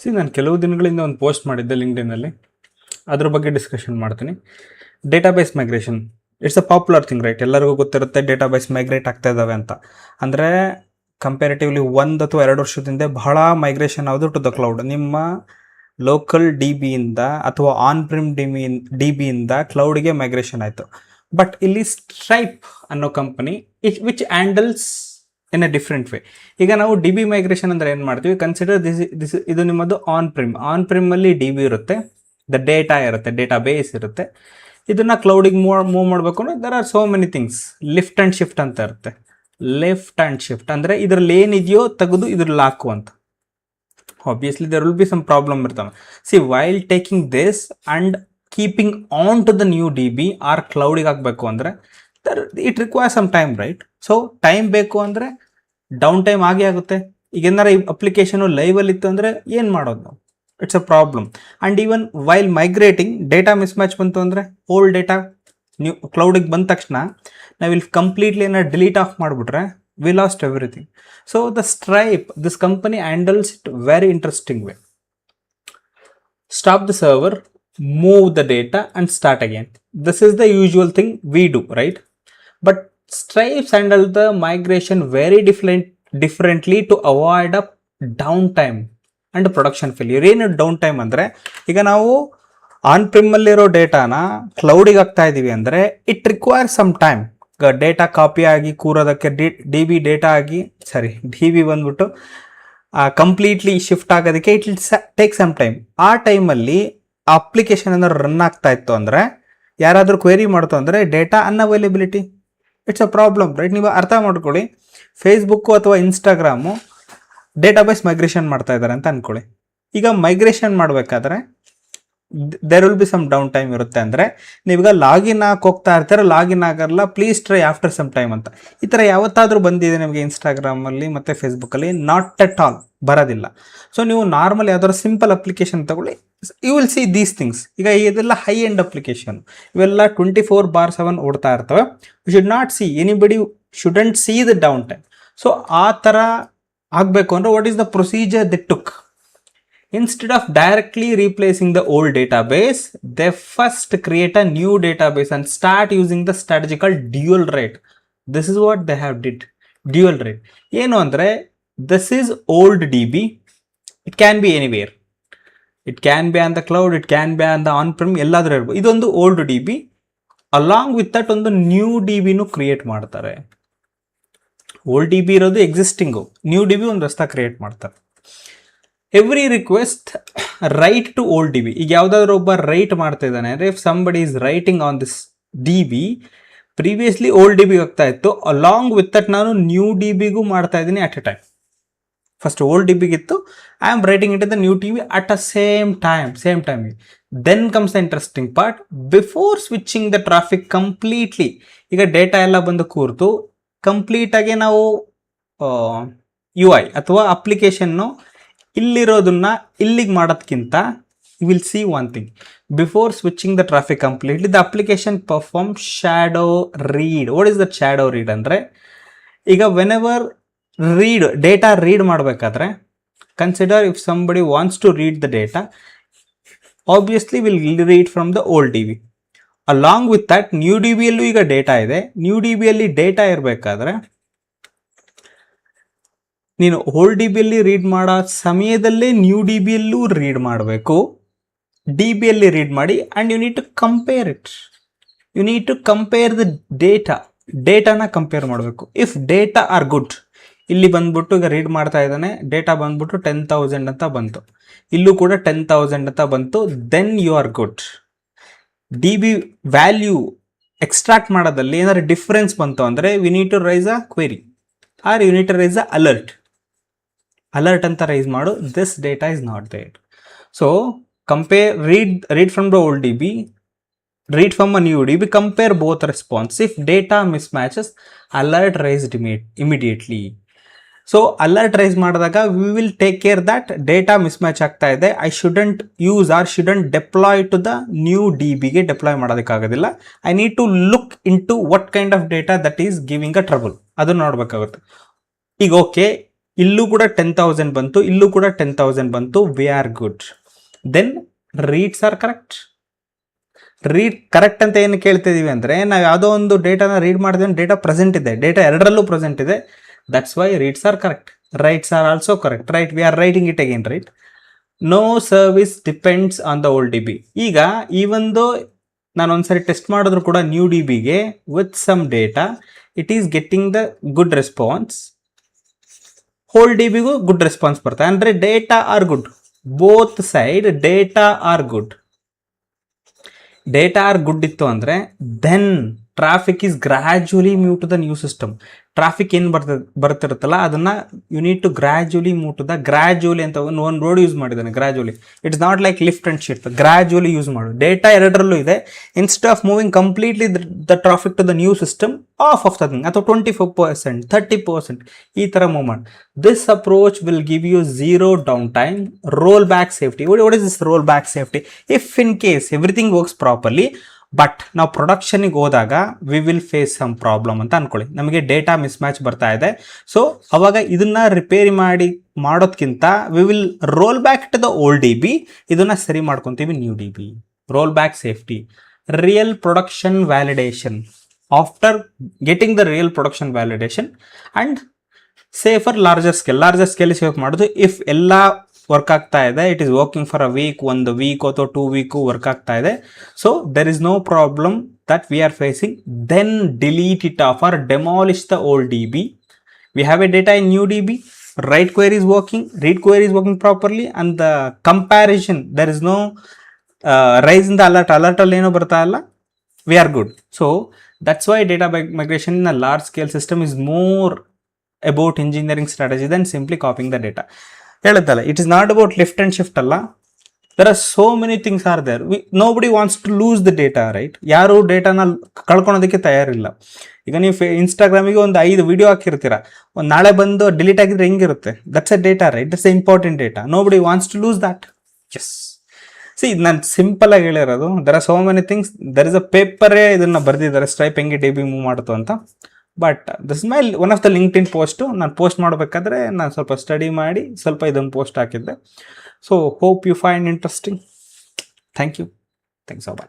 ನಾನು ಕೆಲವು ದಿನಗಳಿಂದ ಒಂದು ಪೋಸ್ಟ್ ಮಾಡಿದ್ದೆ ಲಿಂಕ್ಡ್ಇನ್ನಲ್ಲಿ, ಅದ್ರ ಬಗ್ಗೆ ಡಿಸ್ಕಷನ್ ಮಾಡ್ತೀನಿ. Database migration it's a popular thing, right? ಎಲ್ಲರಿಗೂ ಗೊತ್ತಿರುತ್ತೆ ಡೇಟಾಬೇಸ್ ಮೈಗ್ರೇಟ್ ಆಗ್ತಾ ಇದ್ದಾವೆ ಅಂತ. ಅಂದರೆ ಕಂಪ್ಯಾರಿಟಿವ್ಲಿ 1 ಅಥವಾ 2 ವರ್ಷದಿಂದ ಬಹಳ ಮೈಗ್ರೇಷನ್ ಆಗೋದು ಟು ದ ಕ್ಲೌಡ್. ನಿಮ್ಮ ಲೋಕಲ್ ಡಿ ಬಿಯಿಂದ ಅಥವಾ ಆನ್ ಪ್ರಿಮ್ ಡಿ ಬಿಯಿಂದ ಕ್ಲೌಡ್ಗೆ ಮೈಗ್ರೇಷನ್ ಆಯಿತು. ಬಟ್ ಇಲ್ಲಿ ಸ್ಟ್ರೈಪ್ ಅನ್ನೋ company which handles in a different way. ಈಗ ನಾವು ಡಿ ಬಿ ಮೈಗ್ರೇಷನ್ ಅಂದರೆ ಏನು ಮಾಡ್ತೀವಿ? ಕನ್ಸಿಡರ್ ಇದು ನಿಮ್ಮದು ಆನ್ ಪ್ರಿಮಲ್ಲಿ ಡಿ ಬಿ ಇರುತ್ತೆ, ದ ಡೇಟಾ ಇರುತ್ತೆ, ಡೇಟಾ ಬೇಸ್ ಇರುತ್ತೆ. ಇದನ್ನ ಕ್ಲೌಡಿಗೆ ಮೂವ್ ಮಾಡಬೇಕು ಅಂದರೆ there are so many things. Lift and shift ಅಂತ ಇರುತ್ತೆ. ಲಿಫ್ಟ್ ಆ್ಯಂಡ್ ಶಿಫ್ಟ್ ಅಂದರೆ ಇದರಲ್ಲಿ ಏನಿದೆಯೋ ತೆಗೆದು ಇದ್ರಲ್ಲಿ ಹಾಕು ಅಂತ. Obviously there will be some problem ಇರ್ತವೆ. See while taking this and keeping on to the new D B or ಕ್ಲೌಡಿಗೆ ಹಾಕಬೇಕು ಅಂದರೆ it require some time, right? So time ಬೇಕು ಅಂದರೆ ಡೌನ್ ಟೈಮ್ ಆಗೇ ಆಗುತ್ತೆ. ಈಗ ಏನಾರ ಈ ಅಪ್ಲಿಕೇಶನು ಲೈವಲ್ಲಿ ಇತ್ತು ಅಂದರೆ ಏನು ಮಾಡೋದು ನಾವು? It's a problem. And even while migrating data miss match ಬಂತು ಅಂದರೆ ಓಲ್ಡ್ ಡೇಟಾ ನ್ಯೂ ಕ್ಲೌಡಿಗೆ ಬಂದ ತಕ್ಷಣ ನಾವಿಲ್ಲಿ ಕಂಪ್ಲೀಟ್ಲಿ ಏನಾರು ಡಿಲೀಟ್ ಆಫ್ ಮಾಡಿಬಿಟ್ರೆ V last everything. So the stripe, this company handles it very interesting way. Stop the server, move the data and start again. This is the usual thing we do, right? But Stripes handle the migration very differently to avoid a downtime and production failure. ಏನು down time ಅಂದರೆ, ಈಗ ನಾವು on ಪ್ರಿಮಲ್ಲಿರೋ ಡೇಟಾನ ಕ್ಲೌಡಿಗೆ ಹಾಕ್ತಾ ಇದ್ದೀವಿ ಅಂದರೆ it require some time. Data copy ಆಗಿ ಕೂರೋದಕ್ಕೆ D B ಬಂದ್ಬಿಟ್ಟು ಕಂಪ್ಲೀಟ್ಲಿ ಶಿಫ್ಟ್ ಆಗೋದಕ್ಕೆ it will take some time. ಆ ಟೈಮಲ್ಲಿ ಅಪ್ಲಿಕೇಶನ್ ಏನಾದ್ರು ರನ್ ಆಗ್ತಾ ಇತ್ತು ಅಂದರೆ, ಯಾರಾದರೂ ಕ್ವೆರಿ ಮಾಡ್ತು ಅಂದರೆ data unavailability, it's a problem, right? ನೀವು ಅರ್ಥ ಮಾಡ್ಕೊಳ್ಳಿ, ಫೇಸ್ಬುಕ್ಕು ಅಥವಾ ಇನ್ಸ್ಟಾಗ್ರಾಮು ಡೇಟಾಬೇಸ್ ಮೈಗ್ರೇಷನ್ ಮಾಡ್ತಾ ಇದ್ದಾರೆ ಅಂತ ಅಂದ್ಕೊಳ್ಳಿ. ಈಗ ಮೈಗ್ರೇಷನ್ ಮಾಡಬೇಕಾದ್ರೆ there will be some downtime ಇರುತ್ತೆ. ಅಂದರೆ ನೀವೀಗ ಲಾಗಿನ್ ಹೋಗ್ತಾ ಇರ್ತೀರ, ಲಾಗಿನ್ ಆಗಲ್ಲ, please try after some time ಅಂತ. ಈ ಥರ ಯಾವತ್ತಾದರೂ ಬಂದಿದೆ ನಿಮಗೆ ಇನ್ಸ್ಟಾಗ್ರಾಮಲ್ಲಿ ಮತ್ತು ಫೇಸ್ಬುಕ್ಕಲ್ಲಿ? ನಾಟ್ ಅಟ್ ಆಲ್, ಬರೋದಿಲ್ಲ. ಸೊ ನೀವು ನಾರ್ಮಲ್ ಯಾವ್ದಾದ್ರು ಸಿಂಪಲ್ ಅಪ್ಲಿಕೇಶನ್ ತಗೊಳ್ಳಿ, you will see these things. ಈಗ ಇದೆಲ್ಲ ಹೈ ಎಂಡ್ ಅಪ್ಲಿಕೇಶನ್, ಇವೆಲ್ಲ 24/7 ಓಡ್ತಾ ಇರ್ತವೆ. You should not see, anybody shouldn't see the downtime. So ಆ ಥರ ಆಗಬೇಕು ಅಂದರೆ what is the procedure the took? Instead of directly replacing the old database, they first create a new database and start using the strategy called dual rate. This is what they have did. Dual rate. ಏನು ಅಂದರೆ, this is old DB. It can be anywhere. It can be on the cloud, it can be on the on-prem, ಎಲ್ಲಾದರೂ ಇರ್ಬೋದು. ಇದೊಂದು old DB. Along with that ಒಂದು new DBನೂ create ಮಾಡ್ತಾರೆ. Old DB ಇರೋದು existing, new DB ಒಂದು ಹೊಸ create ಮಾಡ್ತಾರೆ. Every request write to old D B. ಈಗ ಯಾವುದಾದ್ರೂ ಒಬ್ಬ ರೈಟ್ ಮಾಡ್ತಾ ಇದ್ದಾನೆ ಅಂದರೆ, if somebody is writing on this D B, previously old D ಬಿಗೆ ಹೋಗ್ತಾ ಇತ್ತು, ಅಲಾಂಗ್ ವಿತ್ ದಟ್ ನಾನು ನ್ಯೂ ಡಿ ಬಿಗೂ ಮಾಡ್ತಾ ಇದ್ದೀನಿ at a time. First old D ಬಿಗಿತ್ತು, I am writing it the new T V at a same time. Then comes the interesting part, before switching the traffic completely. ಈಗ data ಎಲ್ಲ ಬಂದು ಕೂರ್ತು ಕಂಪ್ಲೀಟಾಗಿ ನಾವು ಯು ಐ ಅಥವಾ ಅಪ್ಲಿಕೇಶನ್ನು ಇಲ್ಲಿರೋದನ್ನ ಇಲ್ಲಿಗೆ ಮಾಡೋದಕ್ಕಿಂತ you will see one thing. Before switching the traffic completely the application perform shadow read. What is that shadow read ಅಂದರೆ, ಈಗ ವೆನ್ ಎವರ್ ಡೇಟಾ ರೀಡ್ ಮಾಡಬೇಕಾದ್ರೆ, consider if somebody wants to read the data, obviously will read from the old D B. Along with that new D ಬಿಯಲ್ಲೂ ಈಗ data ಇದೆ. New D ಬಿಯಲ್ಲಿ data ಇರಬೇಕಾದ್ರೆ ನೀನು old D ಬಿಯಲ್ಲಿ read ಮಾಡೋ ಸಮಯದಲ್ಲೇ new D ಬಿಯಲ್ಲೂ ರೀಡ್ ಮಾಡಬೇಕು. ಡಿ ಬಿಯಲ್ಲಿ ರೀಡ್ ಮಾಡಿ and you need to compare it. You need to compare the ಡೇಟಾನ ಕಂಪೇರ್ ಮಾಡಬೇಕು. ಇಫ್ ಡೇಟಾ ಆರ್ ಗುಡ್, ಇಲ್ಲಿ ಬಂದ್ಬಿಟ್ಟು ಈಗ ರೀಡ್ ಮಾಡ್ತಾ ಇದ್ದಾನೆ, ಡೇಟಾ ಬಂದ್ಬಿಟ್ಟು 10,000 ಅಂತ ಬಂತು, ಇಲ್ಲೂ ಕೂಡ 10,000 ಅಂತ ಬಂತು, then you are good. D B value extract ಮಾಡೋದಲ್ಲಿ ಏನಾದ್ರು ಡಿಫ್ರೆನ್ಸ್ ಬಂತು ಅಂದರೆ we need to raise a query or you need to raise a alert ಅಂತ ರೈಸ್ ಮಾಡು, this data is not there. So compare, read from the old DB, read from a new DB, compare both response. If data mismatches, alert raised immediately. So alert raise ಮಾಡಿದಾಗ we will take care that data mismatch ಆಗ್ತಾ ಇದೆ, I shouldn't use or shouldn't deploy to the new D ಬಿಗೆ deploy ಮಾಡೋದಕ್ಕಾಗೋದಿಲ್ಲ. I need to look into what kind of data that is giving a trouble, ಅದನ್ನು ನೋಡಬೇಕಾಗುತ್ತೆ. ಈಗ okay, ಇಲ್ಲೂ ಕೂಡ 10,000 ಬಂತು, ಇಲ್ಲೂ ಕೂಡ 10,000 ಬಂತು, we are good. Then reads are correct. Read correct ಅಂತ ಏನು ಕೇಳ್ತಿದೀವಿ ಅಂದರೆ, ನಾವು ಯಾವುದೋ ಒಂದು ಡೇಟಾನ ರೀಡ್ ಮಾಡಿದ್ರೆ ಡೇಟಾ ಪ್ರೆಸೆಂಟ್ ಇದೆ, ಡೇಟಾ ಎರಡರಲ್ಲೂ ಪ್ರೆಸೆಂಟ್ ಇದೆ, that's why reads are correct. Writes are also correct, right, we are writing it again, right. No service depends on the old D B. ಈಗ ಈ ಒಂದು ನಾನು ಒಂದ್ಸರಿ ಟೆಸ್ಟ್ ಮಾಡಿದ್ರು ಕೂಡ ನ್ಯೂ ಡಿ ಬಿಗೆ with some data it is getting the good response, old D ಬಿಗೂ good response ಬರ್ತದೆ, ಅಂದರೆ data are good, both side data are good. Data are good ಇತ್ತು ಅಂದರೆ then traffic is gradually move to the new system. Traffic ಏನು ಬರ್ತಿರುತ್ತಲ್ಲ ಅದನ್ನು you need to gradually move to the, gradually ಅಂತ ಒಂದು road use ಮಾಡಿದ್ದಾನೆ, gradually. It's not like lift and shift, gradually use ಮಾಡು. Data ಎರಡರಲ್ಲೂ ಇದೆ. Instead of moving completely the traffic to the new system, half of the thing, ಅಥವಾ 24%, 30% ಈ ಥರ move ಮಾಡಿ. This approach will give you zero downtime, roll back safety. What is this roll back safety? If in case everything works properly, but ನಾವು ಪ್ರೊಡಕ್ಷನಿಗೆ ಹೋದಾಗ we will face some problem ಅಂತ ಅನ್ಕೊಳ್ಳಿ, ನಮಗೆ ಡೇಟಾ ಮಿಸ್ ಮ್ಯಾಚ್ ಬರ್ತಾ ಇದೆ. So ಅವಾಗ ಇದನ್ನ ರಿಪೇರಿ ಮಾಡೋದ್ಕಿಂತ we will roll back to the old D B, ಇದನ್ನ ಸರಿ ಮಾಡ್ಕೊತೀವಿ new D B. Roll back safety, real production validation. After getting the real production validation and safer larger scale safe ಮಾಡೋದು. If ಎಲ್ಲ work ಆಗ್ತಾ ಇದೆ, it is working for a week, 1 week ಅಥವಾ 2 week work ಆಗ್ತಾ ಇದೆ, so there is no problem that we are facing, then delete it off or demolish the old D B. We have a data in new D B, write query is working, read query is working properly, and the comparison, there is no rise in the alert ಅಲ್ಲಿ ಏನೋ ಬರ್ತಾ ಇಲ್ಲ, we are good. So that's why data migration in a large scale system is more about engineering strategy than simply copying the data. ಹೇಳುತ್ತಲ್ಲ, it is not about lift and shift ಅಲ್ಲ, there are so many things are there. Nobody wants to lose the data, right? ಯಾರು ಡೇಟಾನ ಕಳ್ಕೊಳೋದಕ್ಕೆ ತಯಾರಿಲ್ಲ. ಈಗ ನೀವು ಇನ್ಸ್ಟಾಗ್ರಾಮಿಗೆ ಒಂದು 5 video ಹಾಕಿರ್ತೀರ, ಒಂದು ನಾಳೆ ಬಂದು delete ಆಗಿದ್ರೆ ಹೆಂಗಿರುತ್ತೆ? That's a data, right? That's a important data. Nobody wants to lose that. Yes, see, ನಾನು ಸಿಂಪಲ್ ಆಗಿ ಹೇಳಿರೋದು, there are so many things. There is a ಪೇಪರೇ ಇದನ್ನ ಬರೆದಿದ್ದಾರೆ, ಸ್ಟ್ರೈಪ್ ಹೆಂಗೆ ಡಿ ಬಿ ಮೂವ್ ಮಾಡ್ತು ಅಂತ. But this my one of the LinkedIn post. ನಾನು ಪೋಸ್ಟ್ ಮಾಡಬೇಕಾದ್ರೆ ನಾನು ಸ್ವಲ್ಪ ಸ್ಟಡಿ ಮಾಡಿ ಸ್ವಲ್ಪ ಇದೊಂದು ಪೋಸ್ಟ್ ಹಾಕಿದ್ದೆ. So hope you find interesting. Thank you. Thanks a lot.